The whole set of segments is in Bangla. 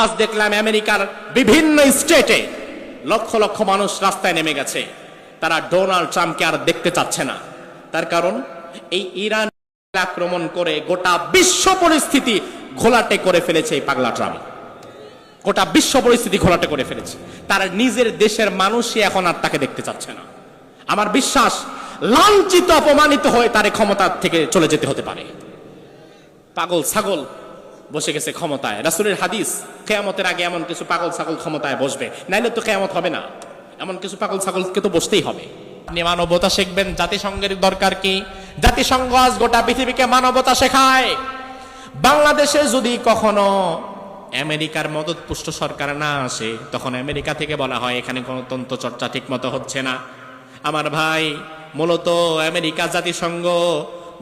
আজ দেখলাম আমেরিকার বিভিন্ন স্টেটে লক্ষ লক্ষ মানুষ রাস্তায় নেমে গেছে। তারা ডোনাল্ড ট্রাম্পকে আর দেখতে চাচ্ছে না। তার কারণ এই ইরান আক্রমণ করে গোটা বিশ্ব পরিস্থিতি ঘোলাটে করে ফেলেছে এই পাগলা ট্রাম্প। গোটা বিশ্ব পরিস্থিতি ঘোলাটে করে ফেলেছে। তার নিজের দেশের মানুষই এখন আর তাকে দেখতে চাচ্ছে না। আমার বিশ্বাস লাঞ্ছিত অপমানিত হয়ে তার ক্ষমতা থেকে চলে যেতে হতে পারে। পাগল ছাগল বসে গেছে ক্ষমতায়। রাসূলের হাদিস, কিয়ামতের আগে এমন কিছু পাগল ছাগল ক্ষমতায় বসবে, নাইলে তো কিয়ামত হবে না। এমন কিছু পাগল ছাগলকে তো বসতেই হবে। আপনি মানবতা শিখবেন, জাতিসংঘের দরকার কি? জাতিসংঘ আজ গোটা পৃথিবীকে মানবতা শেখায়। বাংলাদেশে যদি কখনো আমেরিকার মদতপুষ্ট সরকার না আসে, তখন আমেরিকা থেকে বলা হয় এখানে গণতন্ত্র চর্চা ঠিক মতো হচ্ছে না। আমার ভাই, মূলত আমেরিকা জাতিসংঘ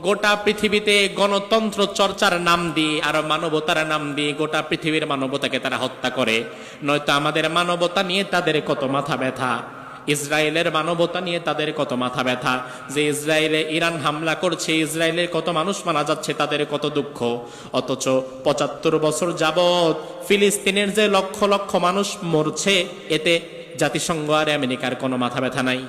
গোটা পৃথিবীতে গণতন্ত্র চর্চার নাম দিয়ে আর মানবতার নাম দিয়ে গোটা পৃথিবীর মানবতাকে তারা হত্যা করে। নয়তো আমাদের মানবতা নিয়ে তাদের কত মাথা ব্যথা, ইসরায়েলের মানবতা নিয়ে তাদের কত মাথা ব্যথা, যে ইসরায়েলে ইরান হামলা করছে, ইসরায়েলের কত মানুষ মারা যাচ্ছে, তাদের কত দুঃখ। অথচ ৭৫ বছর যাবৎ ফিলিস্তিনের যে লক্ষ লক্ষ মানুষ মরছে, এতে জাতিসংঘ আর আমেরিকার কোনো মাথা ব্যথা নাই।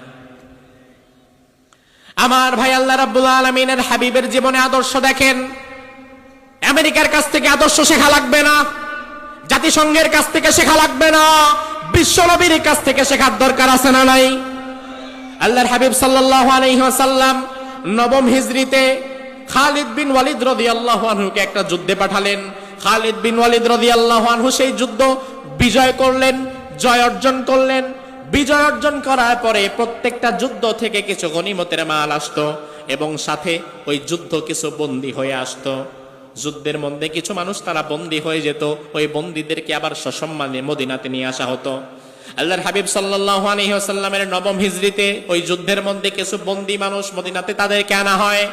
আমার ভাই, আল্লাহ রাব্বুল আলামিনের হাবিবের জীবনে আদর্শ দেখেন। আমেরিকার কাছ থেকে আদর্শ শেখা লাগবে না, জাতিসংঘের কাছ থেকে শেখা লাগবে না, বিশ্বনবীর কাছ থেকে শেখার দরকার আছে না নাই? আল্লাহর হাবিব সাল্লাল্লাহু আলাইহি ওয়াসাল্লাম নবম হিজরিতে খালিদ বিন ওয়ালিদ রাদিয়াল্লাহু আনহুকে একটা যুদ্ধে পাঠালেন। খালিদ বিন ওয়ালিদ রাদিয়াল্লাহু আনহু সেই যুদ্ধ বিজয় করলেন, জয় অর্জন করলেন। বিজয় অর্জন করার পরে প্রত্যেকটা যুদ্ধ থেকে কিছু গনিমতের মাল আসতো এবং সাথে ওই যুদ্ধ কিছু বন্দী হয়ে আসতো। যুদ্ধের মধ্যে কিছু মানুষ তারা বন্দী হয়ে যেত, ওই বন্দীদেরকে আবার সসম্মানে মদিনাতে নিয়ে আসা হতো। আল্লাহর হাবিব সাল্লাল্লাহু আলাইহি ওয়াসাল্লামের নবম হিজরিতে ওই যুদ্ধের মধ্যে কিছু বন্দী মানুষ মদিনাতে তাদেরকে আনা হয়।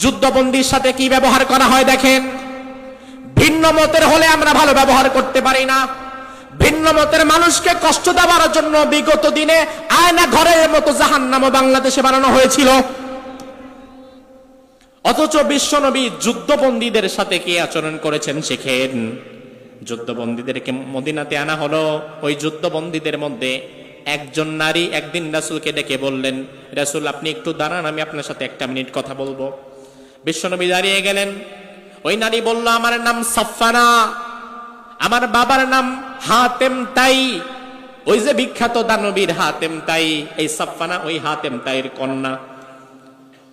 যুদ্ধবন্দীর সাথে কি ব্যবহার করা হয় দেখেন। ভিন্ন মতের হলে আমরা ভালো ব্যবহার করতে পারি না। ভিন্ন মতের মানুষকে কষ্ট দেওয়ার জন্য বিগত দিনে আয়না ঘরের মতো জাহান্নাম বাংলাদেশে বানানো হয়েছিল। অথচ বিশ্বনবী যুদ্ধবন্দীদের সাথে কি আচরণ করেছেন শিখেন। যুদ্ধবন্দীদেরকে মদিনাতে আনা হলো। ওই যুদ্ধবন্দীদের মধ্যে একজন নারী একদিন রাসূলকে ডেকে বললেন, রাসূল আপনি একটু দাঁড়ান, আমি আপনার সাথে একটা মিনিট কথা বলবো। বিশ্বনবী দাঁড়িয়ে গেলেন। ওই নারী বলল, আমার নাম সাফফানা, আমার বাবার নাম হাতেম তাই। ওই যে বিখ্যাত দানবীর হাতেম তাই, এই সাফফানা ওই হাতেম তাইয়ের কন্যা।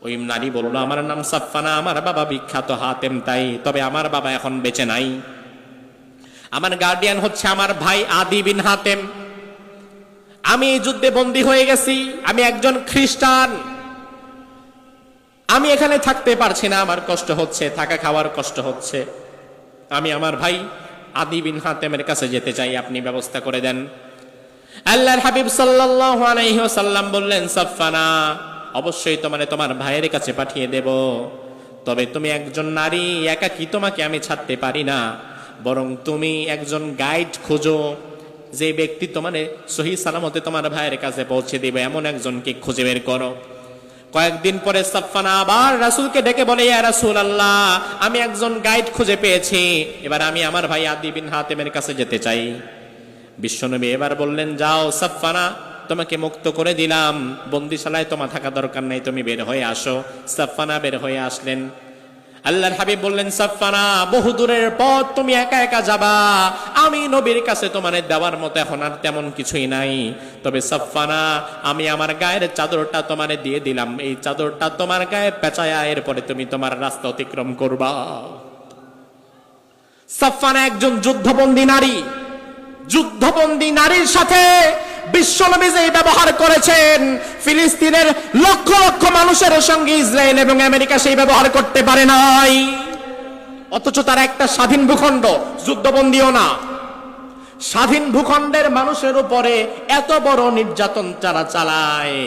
ওই নারী বলল, আমার নাম সাফফানা, আমার বাবা বিখ্যাত হাতেম তাই, তবে আমার বাবা এখন বেঁচে নাই। আমার গার্ডিয়ান হচ্ছে আমার ভাই আদি বিন হাতেম। আমি এই যুদ্ধে বন্দী হয়ে গেছি, আমি একজন খ্রিস্টান, আমি এখানে থাকতে পারছি না, আমার কষ্ট হচ্ছে, থাকা খাওয়ার কষ্ট হচ্ছে। আমি আমার ভাই আদি বিন হাতেমের কাছে যেতে চাই, আপনি ব্যবস্থা করে দেন। আল্লাহর হাবিব সাল্লাল্লাহু আলাইহি ওয়াসাল্লাম বললেন, সাফফানা অবশ্যই তোমার ভাইয়ের কাছে পাঠিয়ে দেব, তবে তুমি একজন নারী, একাকী তোমাকে আমি ছাড়তে পারি না, বরং তুমি একজন গাইড খোঁজো, যে ব্যক্তি তোমারে সহি সালামতে তোমার ভাইয়ের কাছে পৌঁছে দিবে, এমন একজনকে খুঁজে বের করো। কয়েকদিন পরে সাফফানা আবার রাসূলকে ডেকে বলে, ইয়া রাসূলুল্লাহ আমি একজন গাইড খুঁজে পেয়েছি, এবার আমি আমার ভাই আদি বিন হাতেমের কাছে যেতে চাই। বিশ্বনবী এবার বললেন, যাও সাফফানা, তোমাকে মুক্ত করে দিলাম, বন্দিশালায় তোমার থাকা দরকার নেই, তুমি বের হয়ে আসো। সাফফানা বের হয়ে আসলেন। আল্লাহর হাবিব বললেন, সাফফানা বহু দূরের পথ তুমি একা একা যাবা, আমি নবীর কাছে তোমার দেওয়ার মতো এখন আর তেমন কিছুই নাই, তবে সাফফানা আমি আমার গায়ের চাদরটা তোমারে দিয়ে দিলাম, এই চাদরটা তোমার গায়ে পেঁচায়া এরপরে তুমি তোমার রাস্তা অতিক্রম করবা। সাফফানা একজন যুদ্ধবন্দী নারী। যুদ্ধবন্দী নারীর সাথে বিশ্বনবী যে ব্যবহার করেছেন, ফিলিস্তিনের লক্ষ লক্ষ মানুষের সঙ্গে ইসরায়েল এবং আমেরিকা সেই ব্যবহার করতে পারে নাই। অথচ তারা একটা স্বাধীন ভূখণ্ড, যুদ্ধবন্দীও না। স্বাধীন ভূখণ্ডের মানুষের উপরে এত বড় নির্যাতন যারা চালায়,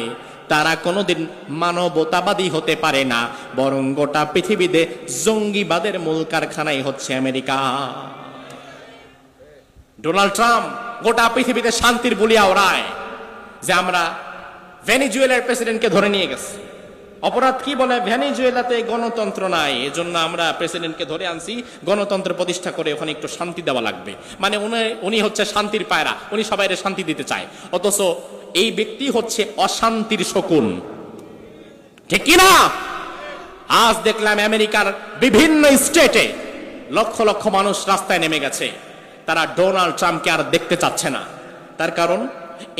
তারা কোনোদিন মানবতাবাদী হতে পারে না, বরং গোটা পৃথিবীতে জঙ্গিবাদের মূল কারখানাই হচ্ছে আমেরিকা। ডোনাল্ড ট্রাম্প গোটা পৃথিবীতে শান্তির বুলিয়া ওড়ায় যে আমরা ভেনেজুয়েলার প্রেসিডেন্টকে ধরে নিয়ে গেছি, অপরাধ কি বলে, ভেনেজুয়েলাতে গণতন্ত্র নাই, এজন্য আমরা প্রেসিডেন্টকে ধরে আনছি, গণতন্ত্র প্রতিষ্ঠা করে ওখানে একটু শান্তি দেওয়া লাগবে। মানে উনি হচ্ছে শান্তির পায়রা, উনি সবাইকে শান্তি দিতে চায়, অথচ এই ব্যক্তি হচ্ছে অশান্তির শকুন। ঠিক কিনা? আজ দেখলাম আমেরিকার বিভিন্ন স্টেটে লক্ষ লক্ষ মানুষ রাস্তায় নেমে গেছে, তারা ডোনাল্ড ট্রাম্পকে আর দেখতে চাচ্ছে না। তার কারণ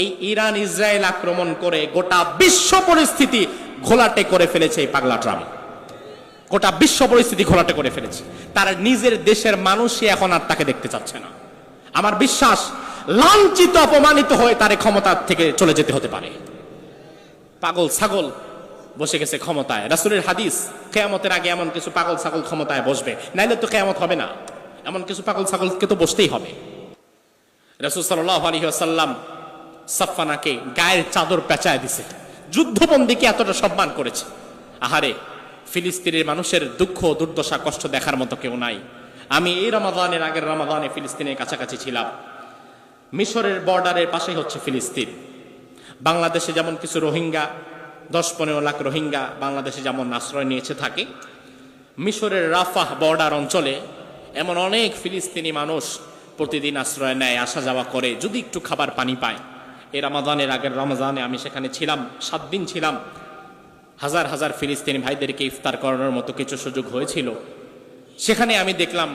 এই ইরান ইসরায়েল আক্রমণ করে গোটা বিশ্ব পরিস্থিতি ঘোলাটে করে ফেলেছে এই পাগলা ট্রাম্প। গোটা বিশ্ব পরিস্থিতি ঘোলাটে করে ফেলেছে, তার নিজের দেশের মানুষই এখন আর তাকে দেখতে চাচ্ছে না। আমার বিশ্বাস লাঞ্ছিত অপমানিত হয়ে তার ক্ষমতা থেকে চলে যেতে হতে পারে। পাগল ছাগল বসে গেছে ক্ষমতায়। রাসূলের হাদিস, কিয়ামতের আগে এমন কিছু পাগল ছাগল ক্ষমতায় বসবে, নাইলে তো কিয়ামত হবে না। এমন কিছু পাগল ছাগলকে তো বসতেই হবে। রাসূল সাল্লাল্লাহু আলাইহি ওয়াসাল্লাম সাফওয়ানাকে গায়ের চাদর পেঁচায় দিছে, যুদ্ধবন্দীকে এতটা সম্মান করেছে। আহারে, ফিলিস্তিনের মানুষের দুঃখ দুর্দশা কষ্ট দেখার মতো কেউ নাই। আমি এই রমাদানের আগের রমাদানে ফিলিস্তিনের কাছাকাছি ছিলাম। মিশরের বর্ডারের পাশেই হচ্ছে ফিলিস্তিন। বাংলাদেশে যেমন কিছু রোহিঙ্গা, 10-15 লাখ রোহিঙ্গা বাংলাদেশে যেমন আশ্রয় নিয়েছে থাকে, মিশরের রাফাহ বর্ডার অঞ্চলে এমন অনেক ফিলিস্তিনি মানুষ প্রতিদিন আশ্রয় নেয়, আসা যাওয়া করে, যদি একটু খাবার পানি পায়। এই রমাদানের আগের রমজানে আমি সেখানে ছিলাম, 7 দিন ছিলাম। হাজার হাজার ফিলিস্তিনি ভাইদেরকে ইফতার করানোর মতো কিছু সুযোগ হয়েছিল। সেখানে আমি দেখলাম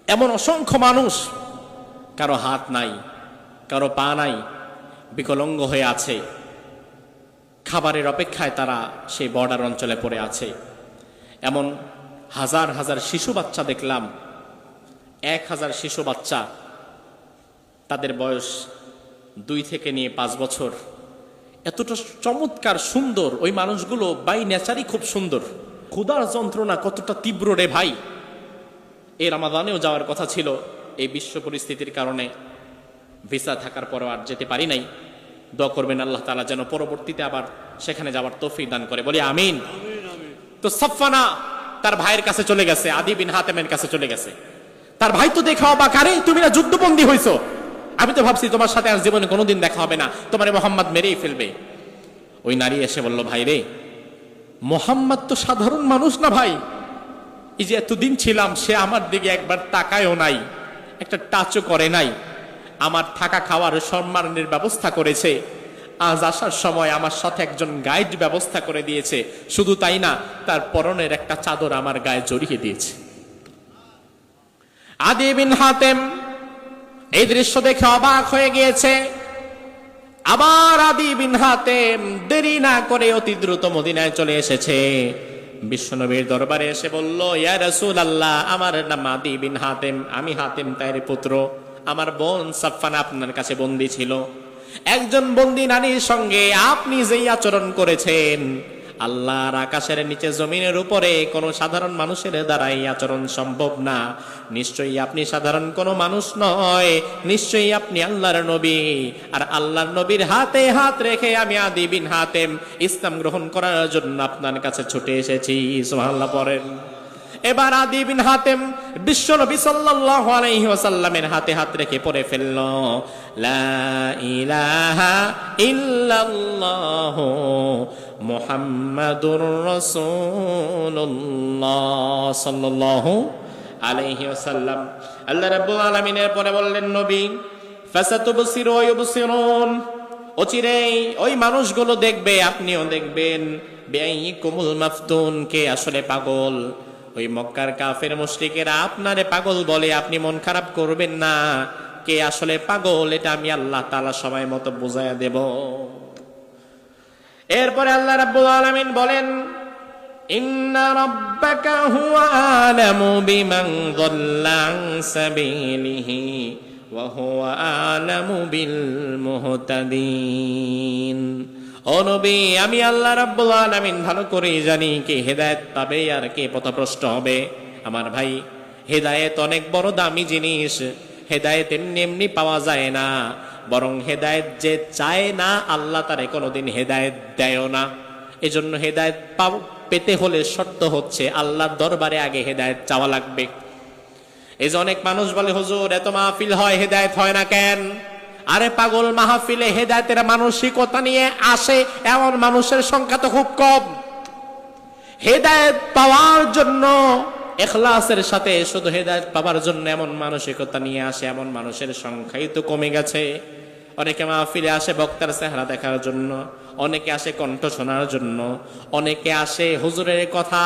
এমন অসংখ্য মানুষ, কারো হাত নাই, কারো পা নাই, বিকলাঙ্গ হয়ে আছে, খাবারের অপেক্ষায় তারা সেই বর্ডার অঞ্চলে পড়ে আছে। এমন হাজার হাজার শিশু বাচ্চা দেখলাম, 1000 শিশু বাচ্চা, তাদের বয়স 2 থেকে নিয়ে 5 বছর। এতটা চমৎকার সুন্দর ওই মানুষগুলো, বাই নেচারই খুব সুন্দর। ক্ষুধার যন্ত্রণা কতটা তীব্র রে ভাই! এই রমাদানেও যাওয়ার কথা ছিল, এই বিশ্ব পরিস্থিতির কারণে ভিসা থাকার পরও আর যেতে পারি নাই। দোয়া করবেন আল্লাহ তাআলা যেন পরবর্তীতে আবার সেখানে যাওয়ার তৌফিক দান করে, বলি আমিন। তো সাফওয়ানা তার ভাইয়ের কাছে চলে গেছে, আদি বিন হাতেমের কাছে চলে গেছে। তার ভাই তো দেখা অবাক, আরে তুমি না যুদ্ধবন্দী হইছো, আমি তো ভাবছি তোমার সাথে আর জীবনে কোনোদিন দেখা হবে না, তোমার মোহাম্মদ মেরেই ফেলবে। ওই নারী এসে বলল, ভাই রে, মোহাম্মদ তো সাধারণ মানুষ না ভাই, এই যে এতদিন ছিলাম সে আমার দিকে একবার তাকায়ও নাই, একটা টাচও করে নাই, আমার থাকা খাওয়ার সম্মানের ব্যবস্থা করেছে। আজ আসার সময় আমার সাথে একজন গাইড ব্যবস্থা করে দিয়েছে, শুধু তাই না, তার পরনের একটা চাদর আমার গায়ে জড়িয়ে দিয়েছে। আদি বিন হাতেম এই দৃশ্য দেখে অবাক হয়ে গিয়েছে। আবার আদি বিন হাতেম দেরি না করে অতি দ্রুত মদিনায় চলে এসেছে। বিশ্বনবীর দরবারে এসে বলল, ইয়া রাসূলুল্লাহ, আমার নাম আদি বিন হাতেম, আমি হাতেম তাইর পুত্র, আমার বোন সাফওয়ানা আপনার কাছে বন্দী ছিল। একজন বন্দী নারীর সঙ্গে আপনি যেই আচরণ করেছেন, আল্লাহর আকাশের নিচে জমিনের উপরে কোনো সাধারণ মানুষের দ্বারা এই আচরণ সম্ভব না। নিশ্চয়ই আপনি সাধারণ কোনো মানুষ নয়, নিশ্চয়ই আপনি আল্লাহর নবী। আর আল্লাহর নবীর হাতে হাত রেখে আমি আদি বিন হাতেম ইসলাম গ্রহণ করার জন্য আপনার কাছে ছুটে এসেছি। সুবহানাল্লাহ পড়েন। এবার আদি বিন হাতেম বিশ্ব নবী সাল্লাল্লাহু আলাইহি ওয়াসাল্লামের হাতে হাত রেখে পড়ে ফেলল, লা ইলাহা ইল্লাল্লাহু মুহাম্মাদুর রাসূলুল্লাহ সাল্লাল্লাহু আলাইহি ওয়াসাল্লাম। আল্লাহ রাব্বুল আলামিনের পরে বললেন, নবী, ফাসাতুবসিরু ওয়া ইউবসিরুন, অচিরেই ওই মানুষগুলো দেখবে, আপনিও দেখবেন। বিআইকুমুল মাফতুন, কে আসলে পাগল। ওই মক্কার কাফের মুশরিকেরা আপনারে পাগল বলে, আপনি মন খারাপ করবেন না। কে আসলে পাগল এটা আমি আল্লাহ তাআলা সময় মতো বুঝাইয়া দেব। এরপরে আল্লাহ রাব্বুল আলামিন বলেন, ইন্না রাব্বাকা হুয়া আলামু বিমান যাল্লা আন সাবিলিহি ওয়া হুয়া আলামু বিল মুহতাদিন। ও নবী, আমি আল্লাহ রাব্বুল আলামিন ভালো করেই জানি কে হেদায়েত পাবে আর কে পথভ্রষ্ট হবে। আমার ভাই, হেদায়েত অনেক বড় দামি জিনিস। হেদায়েত এমনি এমনি পাওয়া যায় না, বরং হেদায়েত যে চায় না আল্লাহ তারে কোনোদিন হেদায়েত দেয়ও না। এজন্য হেদায়েত পেতে হলে শর্ত হচ্ছে আল্লাহর দরবারে আগে হেদায়েত চাওয়া লাগবে। এই যে অনেক মানুষ বলে, হুজুর এত মাহফিল হয় হেদায়েত হয় না কেন? আরে পাগল, মাহফিলে হেদায়েতের মানসিকতা নিয়ে আসে এমন মানুষের সংখ্যা তো খুব কম। হেদায়েত পাওয়ার জন্য ইখলাসের সাথে শুধু হেদায়েত পাওয়ার জন্য এমন মানসিকতা নিয়ে আসে, এমন মানুষের সংখ্যাই তো কমে গেছে। অনেকে মাহফিলে আসে বক্তার চেহারা দেখার জন্য, অনেকে আসে কণ্ঠ শোনার জন্য, অনেকে আসে হুজুরের কথা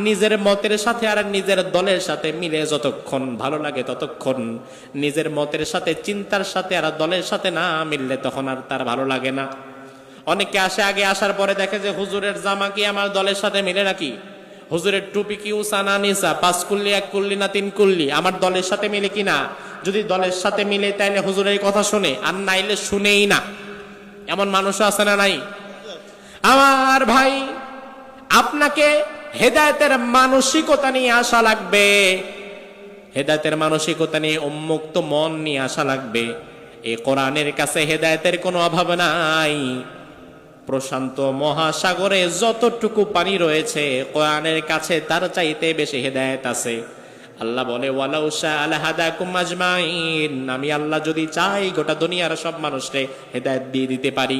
নিজের মতের সাথে আর নিজের দলের সাথে মিলে যতক্ষণ ভালো লাগে ততক্ষণ, নিজের মতের সাথে চিন্তার সাথে আর দলের সাথে না মিললে তখন আর তার ভালো লাগে না। অনেকে আসে আগে আসার পরে দেখে যে হুজুরের জামা কি আমার দলের সাথে মিলে নাকি, হুজুরের টুপি কি উসা না নিসা, 5 কুল্লি 1 কুল্লি না 3 কুল্লি, আমার দলের সাথে মিলে কিনা। যদি দলের সাথে মিলে তাইলে হুজুরের কথা শুনে, আর নাইলে শুনেই না। এমন মানুষও আছে না নাই? আমার ভাই, আপনাকে হেদায়েতের মানসিকতা নিয়ে আসা লাগবে, হেদায়েতের মানসিকতা নিয়ে উন্মুক্ত মন নিয়ে আসা লাগবে। এই কোরআনের কাছে হেদায়েতের কোনো অভাব নাই। প্রশান্ত মহাসাগরে যতটুকু পানি রয়েছে কোরআনের কাছে তার চাইতে বেশি হেদায়েত আছে। আল্লাহ বলে ওয়ালাউ শাআ লাহাদাকুম আজমাইন, আমি আল্লাহ যদি চাই গোটা দুনিয়ার সব মানুষকে হেদায়েত দিয়ে দিতে পারি।